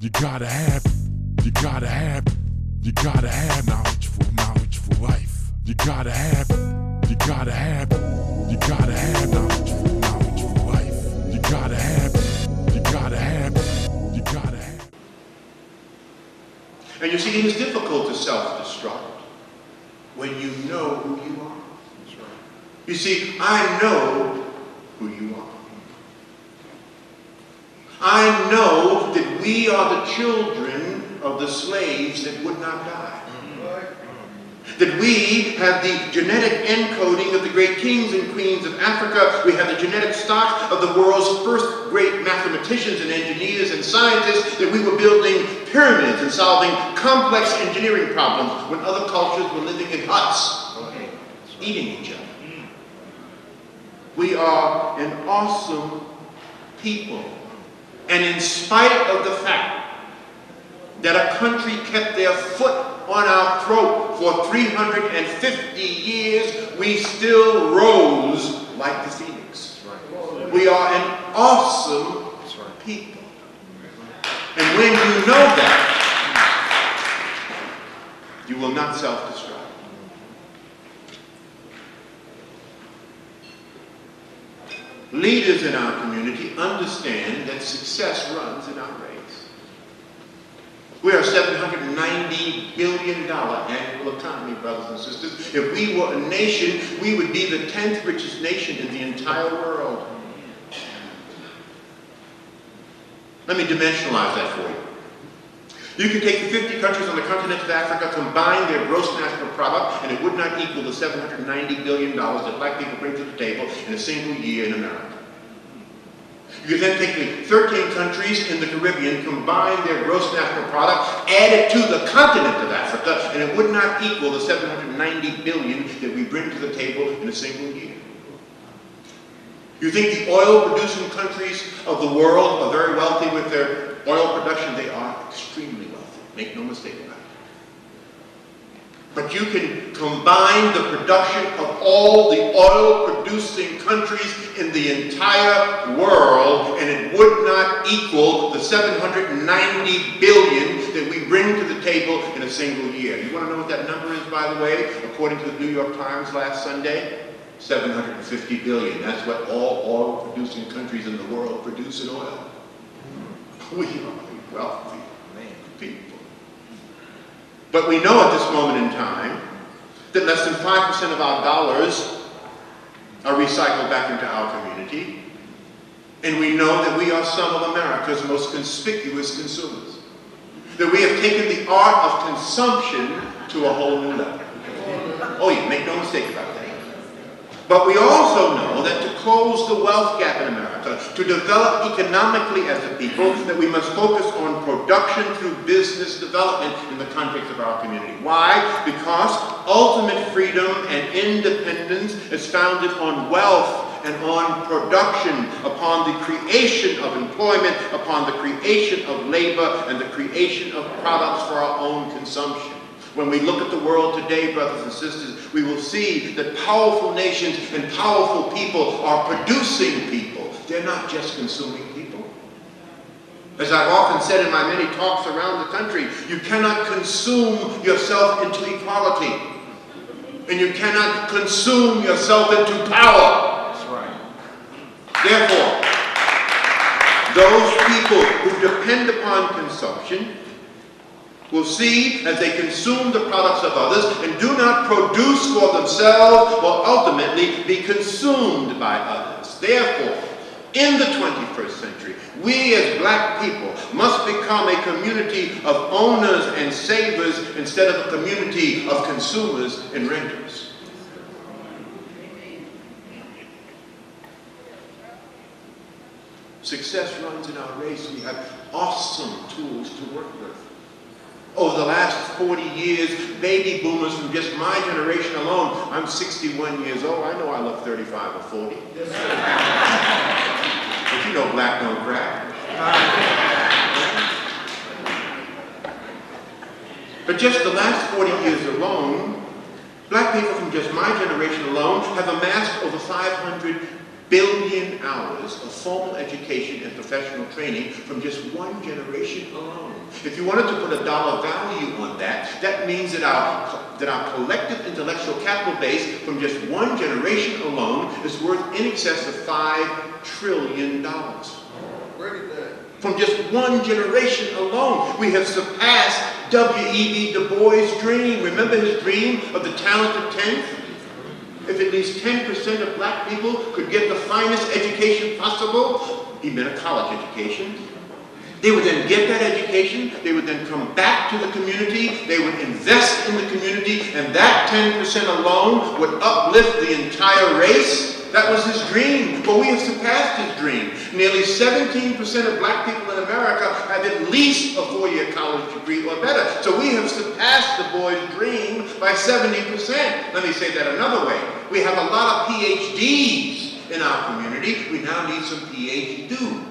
You gotta have knowledge for life. You gotta have knowledge for life. You gotta have. And you see, it is difficult to self-destruct when you know who you are. That's right. You see, I know who you are. I know that we are the children of the slaves that would not die. That we have the genetic encoding of the great kings and queens of Africa. We have the genetic stock of the world's first great mathematicians and engineers and scientists, that we were building pyramids and solving complex engineering problems when other cultures were living in huts, eating each other. We are an awesome people. And in spite of the fact that a country kept their foot on our throat for 350 years, we still rose like the phoenix. We are an awesome people. And when you know that, you will not self-destruct. Leaders in our community understand that success runs in our race. We are a $790 billion annual economy, brothers and sisters. If we were a nation, we would be the 10th richest nation in the entire world. Let me dimensionalize that for you. You could take the 50 countries on the continent of Africa, combine their gross national product, and it would not equal the $790 billion that black people bring to the table in a single year in America. You could then take the 13 countries in the Caribbean, combine their gross national product, add it to the continent of Africa, and it would not equal the $790 billion that we bring to the table in a single year. You think the oil-producing countries of the world are very wealthy with their oil production? They are extremely wealthy. Make no mistake about it. But you can combine the production of all the oil-producing countries in the entire world, and it would not equal the $790 billion that we bring to the table in a single year. You want to know what that number is, by the way? According to the New York Times last Sunday, $750 billion. That's what all oil-producing countries in the world produce in oil. We are wealthy people. But we know at this moment in time that less than 5% of our dollars are recycled back into our community. And we know that we are some of America's most conspicuous consumers. That we have taken the art of consumption to a whole new level. Oh yeah, make no mistake about that. But we also know that to close the wealth gap in America, to develop economically as a people, that we must focus on production through business development in the context of our community. Why? Because ultimate freedom and independence is founded on wealth and on production, upon the creation of employment, upon the creation of labor, and the creation of products for our own consumption. When we look at the world today, brothers and sisters, we will see that powerful nations and powerful people are producing people. They're not just consuming people. As I've often said in my many talks around the country, you cannot consume yourself into equality. And you cannot consume yourself into power. That's right. Therefore, those people who depend upon consumption will see, as they consume the products of others and do not produce for themselves, will ultimately be consumed by others. Therefore, in the 21st century, we as black people must become a community of owners and savers instead of a community of consumers and renters. Success runs in our race. We have awesome tools to work with. Over the last 40 years, baby boomers from just my generation alone, I'm 61 years old, I know I look 35 or 40. Yes, but you know black don't crack. But just the last 40 years alone, black people from just my generation alone have amassed over $500 billion hours of formal education and professional training from just one generation alone. If you wanted to put a dollar value on that, that means that our collective intellectual capital base from just one generation alone is worth in excess of $5 trillion. From just one generation alone, we have surpassed W.E.B. Du Bois' dream. Remember his dream of the talented 10th? If at least 10% of black people could get the finest education possible, he meant a college education, they would then get that education, they would then come back to the community, they would invest in the community, and that 10% alone would uplift the entire race. That was his dream, but we have surpassed his dream. Nearly 17% of black people in America have at least a 4-year college degree or better. So we have surpassed Du Bois' dream by 70%. Let me say that another way. We have a lot of PhDs in our community. We now need some PhDs.